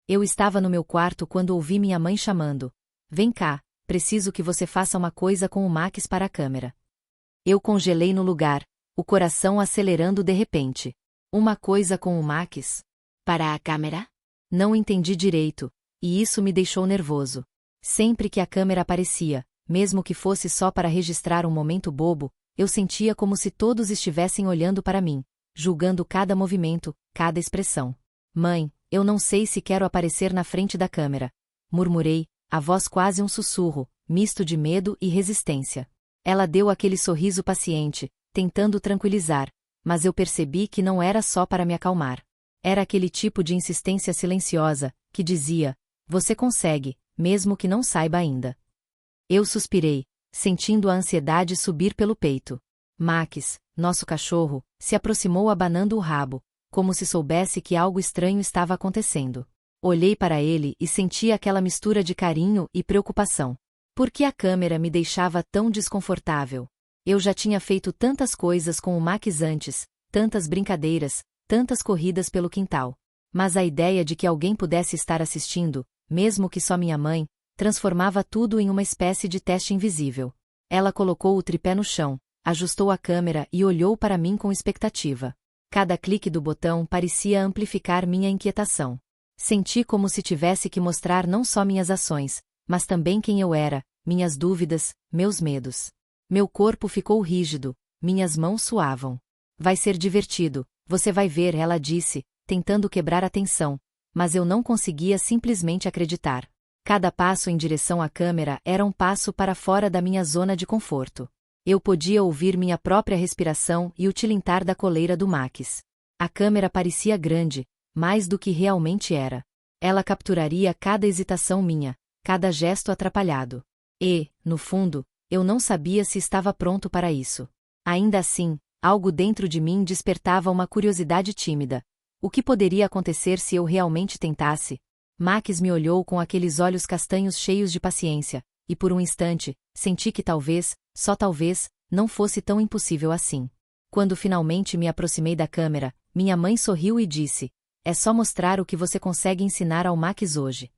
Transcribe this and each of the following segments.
Eu estava no meu quarto quando ouvi minha mãe chamando. Vem cá, preciso que você faça uma coisa com o Max para a câmera. Eu congelei no lugar, o coração acelerando de repente. Uma coisa com o Max? Para a câmera? Não entendi direito, e isso me deixou nervoso. Sempre que a câmera aparecia, mesmo que fosse só para registrar um momento bobo, eu sentia como se todos estivessem olhando para mim, julgando cada movimento, cada expressão. Mãe, eu não sei se quero aparecer na frente da câmera. Murmurei, a voz quase um sussurro, misto de medo e resistência. Ela deu aquele sorriso paciente, tentando tranquilizar, mas eu percebi que não era só para me acalmar. Era aquele tipo de insistência silenciosa, que dizia, você consegue, mesmo que não saiba ainda. Eu suspirei, sentindo a ansiedade subir pelo peito. Max, nosso cachorro, se aproximou abanando o rabo, como se soubesse que algo estranho estava acontecendo. Olhei para ele e senti aquela mistura de carinho e preocupação. Por que a câmera me deixava tão desconfortável? Eu já tinha feito tantas coisas com o Max antes, tantas brincadeiras, tantas corridas pelo quintal. Mas a ideia de que alguém pudesse estar assistindo, mesmo que só minha mãe, transformava tudo em uma espécie de teste invisível. Ela colocou o tripé no chão, ajustou a câmera e olhou para mim com expectativa. Cada clique do botão parecia amplificar minha inquietação. Senti como se tivesse que mostrar não só minhas ações, mas também quem eu era, minhas dúvidas, meus medos. Meu corpo ficou rígido, minhas mãos suavam. Vai ser divertido, você vai ver, ela disse, tentando quebrar a tensão, mas eu não conseguia simplesmente acreditar. Cada passo em direção à câmera era um passo para fora da minha zona de conforto. Eu podia ouvir minha própria respiração e o tilintar da coleira do Max. A câmera parecia grande, mais do que realmente era. Ela capturaria cada hesitação minha, cada gesto atrapalhado. E, no fundo, eu não sabia se estava pronto para isso. Ainda assim, algo dentro de mim despertava uma curiosidade tímida. O que poderia acontecer se eu realmente tentasse? Max me olhou com aqueles olhos castanhos cheios de paciência, e por um instante, senti que talvez, só talvez, não fosse tão impossível assim. Quando finalmente me aproximei da câmera, minha mãe sorriu e disse, é só mostrar o que você consegue ensinar ao Max hoje.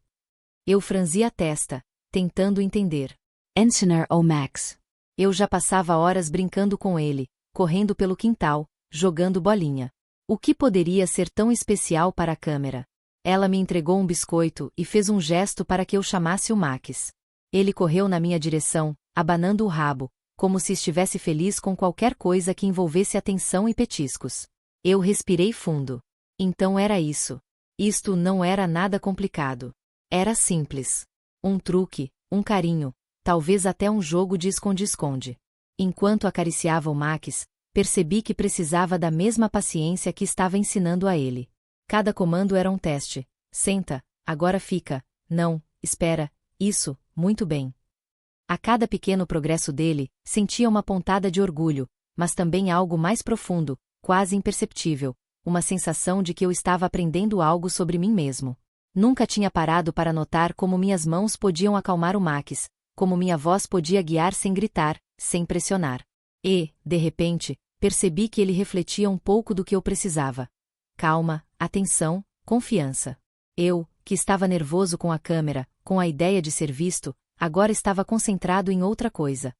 Eu franzi a testa, tentando entender. Ensinar ao Max. Eu já passava horas brincando com ele, correndo pelo quintal, jogando bolinha. O que poderia ser tão especial para a câmera? Ela me entregou um biscoito e fez um gesto para que eu chamasse o Max. Ele correu na minha direção, abanando o rabo, como se estivesse feliz com qualquer coisa que envolvesse atenção e petiscos. Eu respirei fundo. Então era isso. Isto não era nada complicado. Era simples. Um truque, um carinho, talvez até um jogo de esconde-esconde. Enquanto acariciava o Max, percebi que precisava da mesma paciência que estava ensinando a ele. Cada comando era um teste. Senta, agora fica, não, espera, isso, muito bem. A cada pequeno progresso dele, sentia uma pontada de orgulho, mas também algo mais profundo, quase imperceptível, uma sensação de que eu estava aprendendo algo sobre mim mesmo. Nunca tinha parado para notar como minhas mãos podiam acalmar o Max, como minha voz podia guiar sem gritar, sem pressionar. E, de repente, percebi que ele refletia um pouco do que eu precisava. Calma, atenção, confiança. Eu, que estava nervoso com a câmera, com a ideia de ser visto, agora estava concentrado em outra coisa.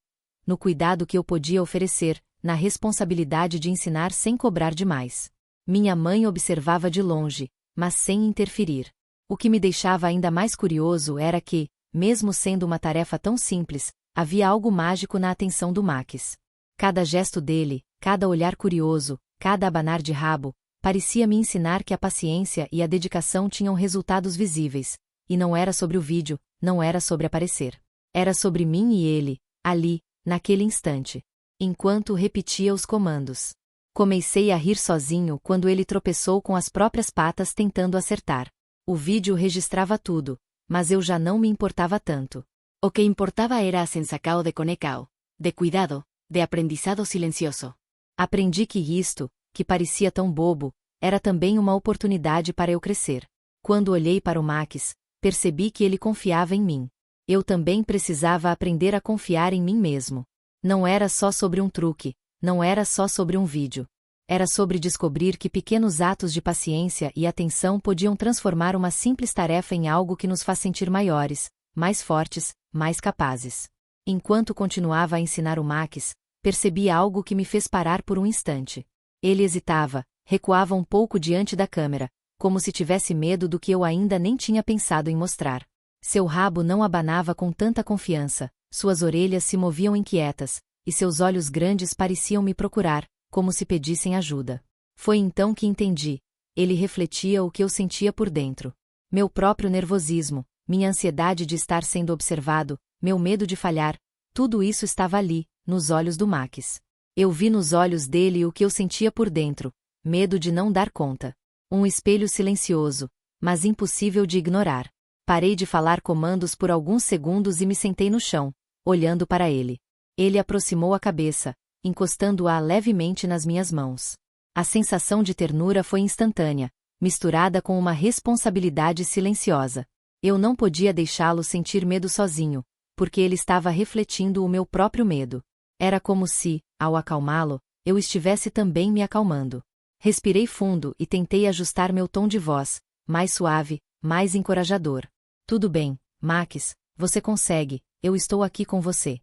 No cuidado que eu podia oferecer, na responsabilidade de ensinar sem cobrar demais. Minha mãe observava de longe, mas sem interferir. O que me deixava ainda mais curioso era que, mesmo sendo uma tarefa tão simples, havia algo mágico na atenção do Max. Cada gesto dele, cada olhar curioso, cada abanar de rabo, parecia me ensinar que a paciência e a dedicação tinham resultados visíveis, e não era sobre o vídeo, não era sobre aparecer. Era sobre mim e ele, ali, naquele instante. Enquanto repetia os comandos. Comecei a rir sozinho quando ele tropeçou com as próprias patas tentando acertar. O vídeo registrava tudo, mas eu já não me importava tanto. O que importava era a sensacao de conecao, de cuidado, de aprendizado silencioso. Aprendi que isto, que parecia tão bobo, era também uma oportunidade para eu crescer. Quando olhei para o Max, percebi que ele confiava em mim. Eu também precisava aprender a confiar em mim mesmo. Não era só sobre um truque, não era só sobre um vídeo. Era sobre descobrir que pequenos atos de paciência e atenção podiam transformar uma simples tarefa em algo que nos faz sentir maiores, mais fortes, mais capazes. Enquanto continuava a ensinar o Max, percebi algo que me fez parar por um instante. Ele hesitava, recuava um pouco diante da câmera, como se tivesse medo do que eu ainda nem tinha pensado em mostrar. Seu rabo não abanava com tanta confiança, suas orelhas se moviam inquietas, e seus olhos grandes pareciam me procurar, como se pedissem ajuda. Foi então que entendi. Ele refletia o que eu sentia por dentro. Meu próprio nervosismo, minha ansiedade de estar sendo observado, meu medo de falhar, tudo isso estava ali, nos olhos do Max. Eu vi nos olhos dele o que eu sentia por dentro, medo de não dar conta. Um espelho silencioso, mas impossível de ignorar. Parei de falar comandos por alguns segundos e me sentei no chão, olhando para ele. Ele aproximou a cabeça, encostando-a levemente nas minhas mãos. A sensação de ternura foi instantânea, misturada com uma responsabilidade silenciosa. Eu não podia deixá-lo sentir medo sozinho, porque ele estava refletindo o meu próprio medo. Era como se, ao acalmá-lo, eu estivesse também me acalmando. Respirei fundo e tentei ajustar meu tom de voz, mais suave, mais encorajador. Tudo bem, Max, você consegue, eu estou aqui com você.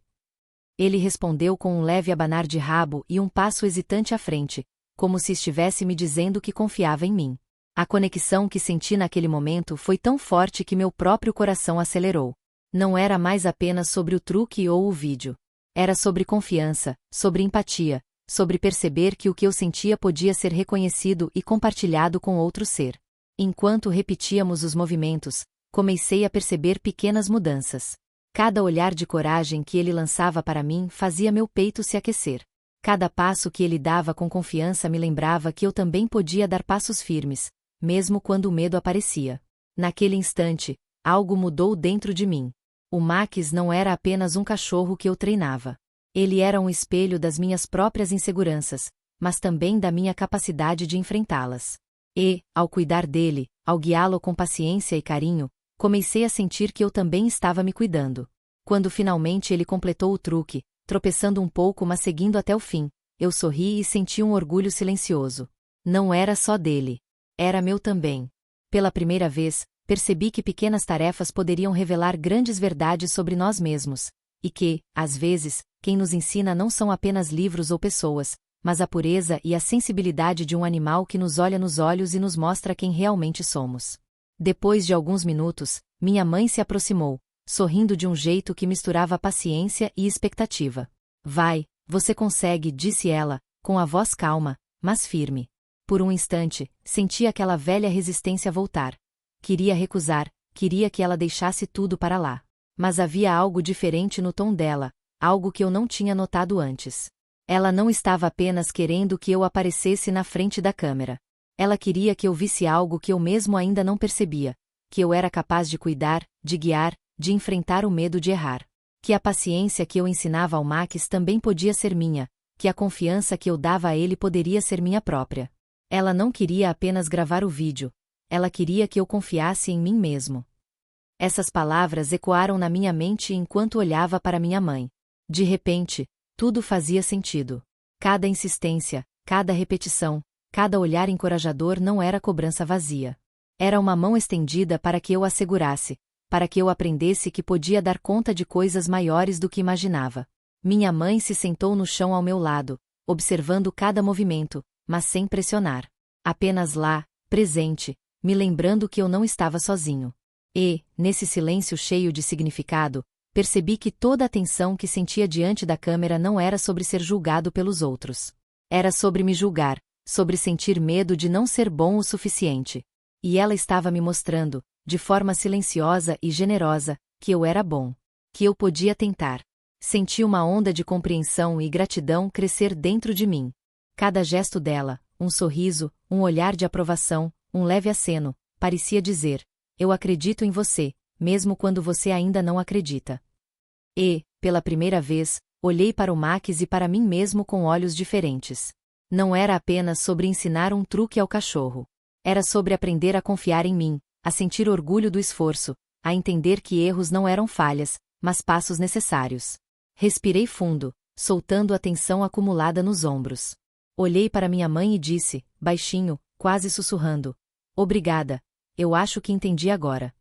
Ele respondeu com um leve abanar de rabo e um passo hesitante à frente, como se estivesse me dizendo que confiava em mim. A conexão que senti naquele momento foi tão forte que meu próprio coração acelerou. Não era mais apenas sobre o truque ou o vídeo. Era sobre confiança, sobre empatia, sobre perceber que o que eu sentia podia ser reconhecido e compartilhado com outro ser. Enquanto repetíamos os movimentos, comecei a perceber pequenas mudanças. Cada olhar de coragem que ele lançava para mim fazia meu peito se aquecer. Cada passo que ele dava com confiança me lembrava que eu também podia dar passos firmes, mesmo quando o medo aparecia. Naquele instante, algo mudou dentro de mim. O Max não era apenas um cachorro que eu treinava. Ele era um espelho das minhas próprias inseguranças, mas também da minha capacidade de enfrentá-las. E, ao cuidar dele, ao guiá-lo com paciência e carinho, comecei a sentir que eu também estava me cuidando. Quando finalmente ele completou o truque, tropeçando um pouco mas seguindo até o fim, eu sorri e senti um orgulho silencioso. Não era só dele. Era meu também. Pela primeira vez, percebi que pequenas tarefas poderiam revelar grandes verdades sobre nós mesmos, e que, às vezes, quem nos ensina não são apenas livros ou pessoas, mas a pureza e a sensibilidade de um animal que nos olha nos olhos e nos mostra quem realmente somos. Depois de alguns minutos, minha mãe se aproximou, sorrindo de um jeito que misturava paciência e expectativa. Vai, você consegue, disse ela, com a voz calma, mas firme. Por um instante, senti aquela velha resistência voltar. Queria recusar, queria que ela deixasse tudo para lá. Mas havia algo diferente no tom dela, algo que eu não tinha notado antes. Ela não estava apenas querendo que eu aparecesse na frente da câmera. Ela queria que eu visse algo que eu mesmo ainda não percebia, que eu era capaz de cuidar, de guiar, de enfrentar o medo de errar. Que a paciência que eu ensinava ao Max também podia ser minha, que a confiança que eu dava a ele poderia ser minha própria. Ela não queria apenas gravar o vídeo, ela queria que eu confiasse em mim mesmo. Essas palavras ecoaram na minha mente enquanto olhava para minha mãe. De repente, tudo fazia sentido. Cada insistência, cada repetição, cada olhar encorajador não era cobrança vazia. Era uma mão estendida para que eu a segurasse, para que eu aprendesse que podia dar conta de coisas maiores do que imaginava. Minha mãe se sentou no chão ao meu lado, observando cada movimento, mas sem pressionar. Apenas lá, presente, me lembrando que eu não estava sozinho. E, nesse silêncio cheio de significado, percebi que toda a tensão que sentia diante da câmera não era sobre ser julgado pelos outros. Era sobre me julgar, sobre sentir medo de não ser bom o suficiente. E ela estava me mostrando, de forma silenciosa e generosa, que eu era bom. Que eu podia tentar. Senti uma onda de compreensão e gratidão crescer dentro de mim. Cada gesto dela, um sorriso, um olhar de aprovação, um leve aceno, parecia dizer: eu acredito em você, mesmo quando você ainda não acredita. E, pela primeira vez, olhei para o Max e para mim mesmo com olhos diferentes. Não era apenas sobre ensinar um truque ao cachorro. Era sobre aprender a confiar em mim, a sentir orgulho do esforço, a entender que erros não eram falhas, mas passos necessários. Respirei fundo, soltando a tensão acumulada nos ombros. Olhei para minha mãe e disse, baixinho, quase sussurrando: obrigada, eu acho que entendi agora.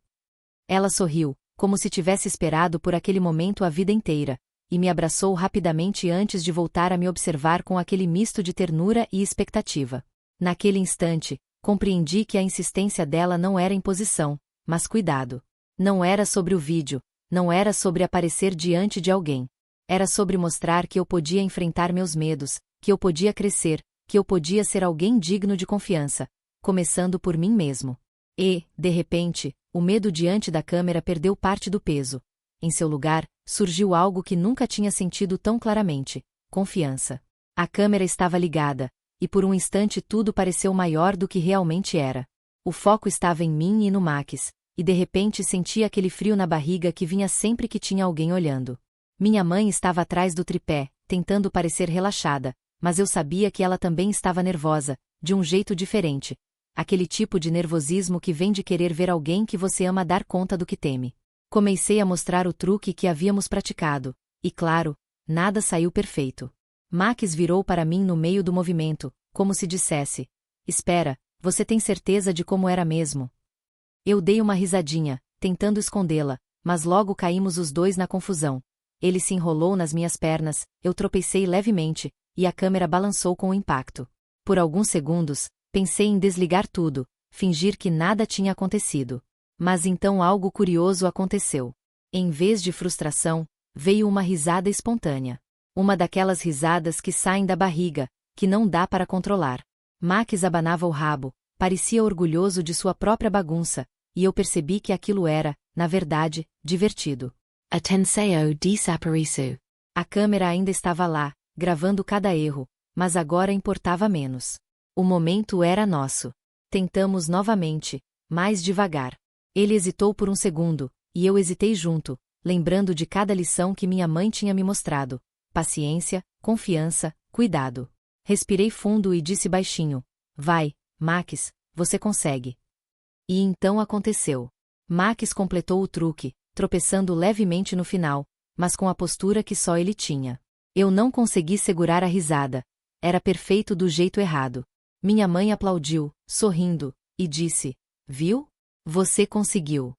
Ela sorriu, como se tivesse esperado por aquele momento a vida inteira, e me abraçou rapidamente antes de voltar a me observar com aquele misto de ternura e expectativa. Naquele instante, compreendi que a insistência dela não era imposição, mas cuidado. Não era sobre o vídeo, não era sobre aparecer diante de alguém. Era sobre mostrar que eu podia enfrentar meus medos, que eu podia crescer, que eu podia ser alguém digno de confiança, começando por mim mesmo. E, de repente, o medo diante da câmera perdeu parte do peso. Em seu lugar, surgiu algo que nunca tinha sentido tão claramente: confiança. A câmera estava ligada, e por um instante tudo pareceu maior do que realmente era. O foco estava em mim e no Max, e de repente senti aquele frio na barriga que vinha sempre que tinha alguém olhando. Minha mãe estava atrás do tripé, tentando parecer relaxada, mas eu sabia que ela também estava nervosa, de um jeito diferente. Aquele tipo de nervosismo que vem de querer ver alguém que você ama dar conta do que teme. Comecei a mostrar o truque que havíamos praticado, e claro, nada saiu perfeito. Max virou para mim no meio do movimento, como se dissesse: espera, você tem certeza de como era mesmo? Eu dei uma risadinha, tentando escondê-la, mas logo caímos os dois na confusão. Ele se enrolou nas minhas pernas, eu tropecei levemente, e a câmera balançou com o impacto. Por alguns segundos, pensei em desligar tudo, fingir que nada tinha acontecido. Mas então algo curioso aconteceu. Em vez de frustração, veio uma risada espontânea. Uma daquelas risadas que saem da barriga, que não dá para controlar. Max abanava o rabo, parecia orgulhoso de sua própria bagunça, e eu percebi que aquilo era, na verdade, divertido. Atenção desapareceu. A câmera ainda estava lá, gravando cada erro, mas agora importava menos. O momento era nosso. Tentamos novamente, mais devagar. Ele hesitou por um segundo, e eu hesitei junto, lembrando de cada lição que minha mãe tinha me mostrado: paciência, confiança, cuidado. Respirei fundo e disse baixinho: vai, Max, você consegue. E então aconteceu. Max completou o truque, tropeçando levemente no final, mas com a postura que só ele tinha. Eu não consegui segurar a risada. Era perfeito do jeito errado. Minha mãe aplaudiu, sorrindo, e disse: viu? Você conseguiu.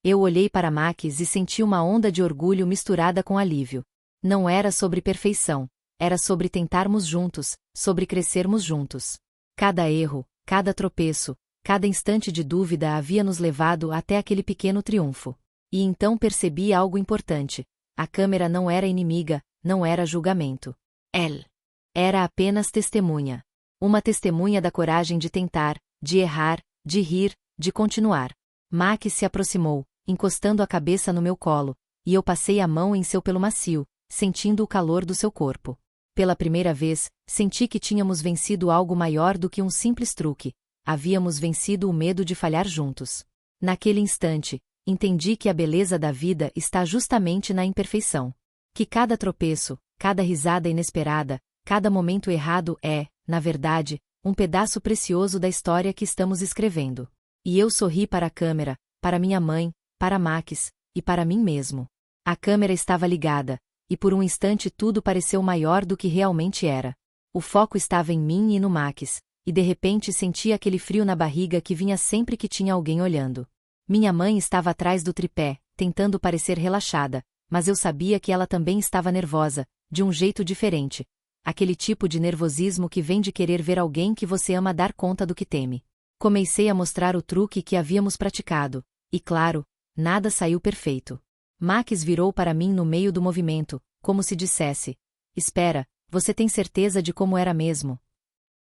Eu olhei para Max e senti uma onda de orgulho misturada com alívio. Não era sobre perfeição, era sobre tentarmos juntos, sobre crescermos juntos. Cada erro, cada tropeço, cada instante de dúvida havia nos levado até aquele pequeno triunfo. E então percebi algo importante: a câmera não era inimiga, não era julgamento. Elle era apenas testemunha. Uma testemunha da coragem de tentar, de errar, de rir, de continuar. Max se aproximou, encostando a cabeça no meu colo, e eu passei a mão em seu pelo macio, sentindo o calor do seu corpo. Pela primeira vez, senti que tínhamos vencido algo maior do que um simples truque. Havíamos vencido o medo de falhar juntos. Naquele instante, entendi que a beleza da vida está justamente na imperfeição. Que cada tropeço, cada risada inesperada, cada momento errado é, na verdade, um pedaço precioso da história que estamos escrevendo. E eu sorri para a câmera, para minha mãe, para Max, e para mim mesmo. A câmera estava ligada, e por um instante tudo pareceu maior do que realmente era. O foco estava em mim e no Max, e de repente senti aquele frio na barriga que vinha sempre que tinha alguém olhando. Minha mãe estava atrás do tripé, tentando parecer relaxada, mas eu sabia que ela também estava nervosa, de um jeito diferente. Aquele tipo de nervosismo que vem de querer ver alguém que você ama dar conta do que teme. Comecei a mostrar o truque que havíamos praticado, e claro, nada saiu perfeito. Max virou para mim no meio do movimento, como se dissesse: espera, você tem certeza de como era mesmo?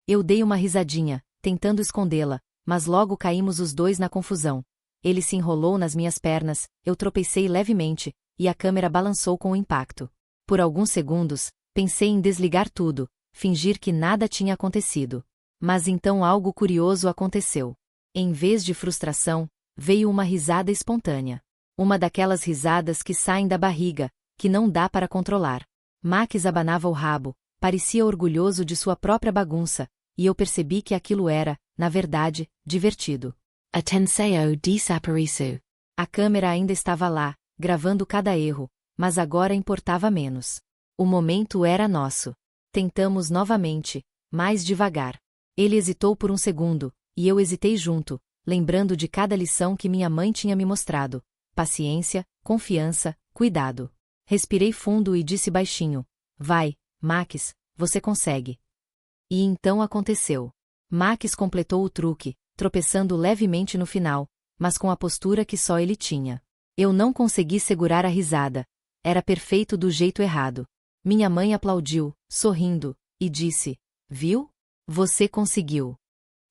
Eu dei uma risadinha, tentando escondê-la, mas logo caímos os dois na confusão. Ele se enrolou nas minhas pernas, eu tropecei levemente, e a câmera balançou com o impacto. Por alguns segundos, pensei em desligar tudo, fingir que nada tinha acontecido. Mas então algo curioso aconteceu. Em vez de frustração, veio uma risada espontânea. Uma daquelas risadas que saem da barriga, que não dá para controlar. Max abanava o rabo, parecia orgulhoso de sua própria bagunça, e eu percebi que aquilo era, na verdade, divertido. Atenção desapareceu. A câmera ainda estava lá, gravando cada erro, mas agora importava menos. O momento era nosso. Tentamos novamente, mais devagar. Ele hesitou por um segundo, e eu hesitei junto, lembrando de cada lição que minha mãe tinha me mostrado: paciência, confiança, cuidado. Respirei fundo e disse baixinho: vai, Max, você consegue. E então aconteceu. Max completou o truque, tropeçando levemente no final, mas com a postura que só ele tinha. Eu não consegui segurar a risada. Era perfeito do jeito errado. Minha mãe aplaudiu, sorrindo, e disse: viu? Você conseguiu.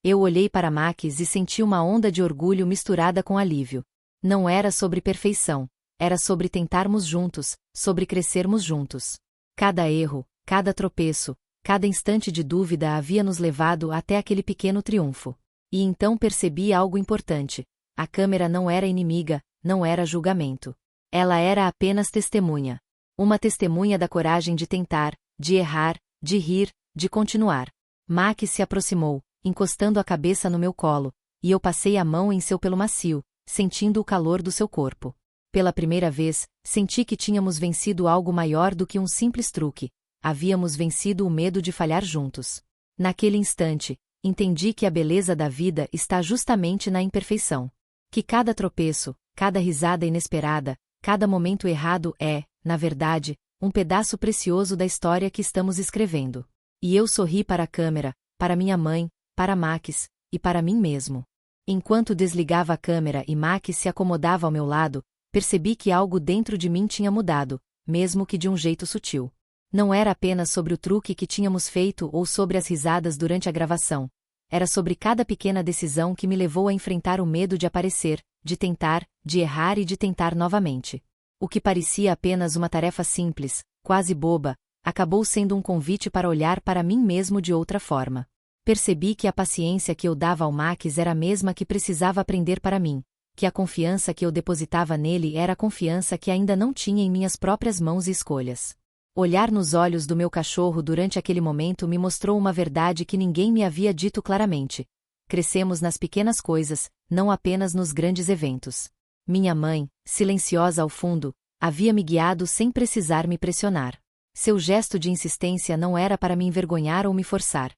Eu olhei para Max e senti uma onda de orgulho misturada com alívio. Não era sobre perfeição, era sobre tentarmos juntos, sobre crescermos juntos. Cada erro, cada tropeço, cada instante de dúvida havia nos levado até aquele pequeno triunfo. E então percebi algo importante: a câmera não era inimiga, não era julgamento. Ela era apenas testemunha. Uma testemunha da coragem de tentar, de errar, de rir, de continuar. Max se aproximou, encostando a cabeça no meu colo, e eu passei a mão em seu pelo macio, sentindo o calor do seu corpo. Pela primeira vez, senti que tínhamos vencido algo maior do que um simples truque. Havíamos vencido o medo de falhar juntos. Naquele instante, entendi que a beleza da vida está justamente na imperfeição. Que cada tropeço, cada risada inesperada, cada momento errado é, na verdade, um pedaço precioso da história que estamos escrevendo. E eu sorri para a câmera, para minha mãe, para Max, e para mim mesmo. Enquanto desligava a câmera e Max se acomodava ao meu lado, percebi que algo dentro de mim tinha mudado, mesmo que de um jeito sutil. Não era apenas sobre o truque que tínhamos feito ou sobre as risadas durante a gravação. Era sobre cada pequena decisão que me levou a enfrentar o medo de aparecer, de tentar, de errar e de tentar novamente. O que parecia apenas uma tarefa simples, quase boba, acabou sendo um convite para olhar para mim mesmo de outra forma. Percebi que a paciência que eu dava ao Max era a mesma que precisava aprender para mim, que a confiança que eu depositava nele era a confiança que ainda não tinha em minhas próprias mãos e escolhas. Olhar nos olhos do meu cachorro durante aquele momento me mostrou uma verdade que ninguém me havia dito claramente. Crescemos nas pequenas coisas, não apenas nos grandes eventos. Minha mãe, silenciosa ao fundo, havia me guiado sem precisar me pressionar. Seu gesto de insistência não era para me envergonhar ou me forçar.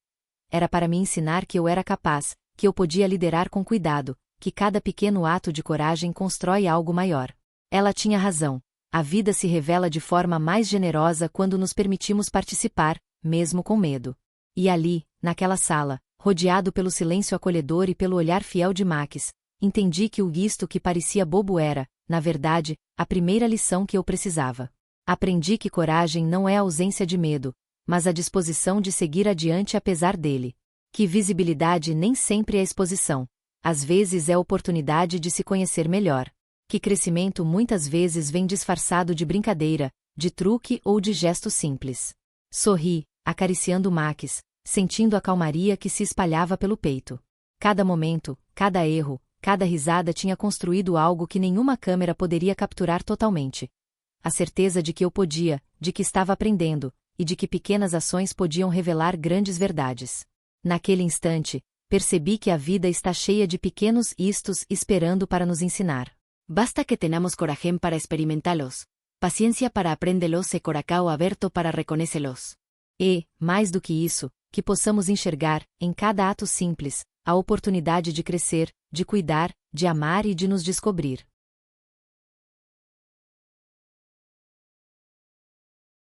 Era para me ensinar que eu era capaz, que eu podia liderar com cuidado, que cada pequeno ato de coragem constrói algo maior. Ela tinha razão. A vida se revela de forma mais generosa quando nos permitimos participar, mesmo com medo. E ali, naquela sala, rodeado pelo silêncio acolhedor e pelo olhar fiel de Max, entendi que o isto que parecia bobo era, na verdade, a primeira lição que eu precisava. Aprendi que coragem não é a ausência de medo, mas a disposição de seguir adiante apesar dele. Que visibilidade nem sempre é exposição. Às vezes é oportunidade de se conhecer melhor. Que crescimento muitas vezes vem disfarçado de brincadeira, de truque ou de gesto simples. Sorri, acariciando Max, sentindo a calmaria que se espalhava pelo peito. Cada momento, cada erro, cada risada tinha construído algo que nenhuma câmera poderia capturar totalmente. A certeza de que eu podia, de que estava aprendendo, e de que pequenas ações podiam revelar grandes verdades. Naquele instante, percebi que a vida está cheia de pequenos istos esperando para nos ensinar. Basta que tenhamos coragem para experimentá-los, paciência para aprendê-los e coração aberto para reconhecê-los. E, mais do que isso, que possamos enxergar, em cada ato simples, a oportunidade de crescer, de cuidar, de amar e de nos descobrir.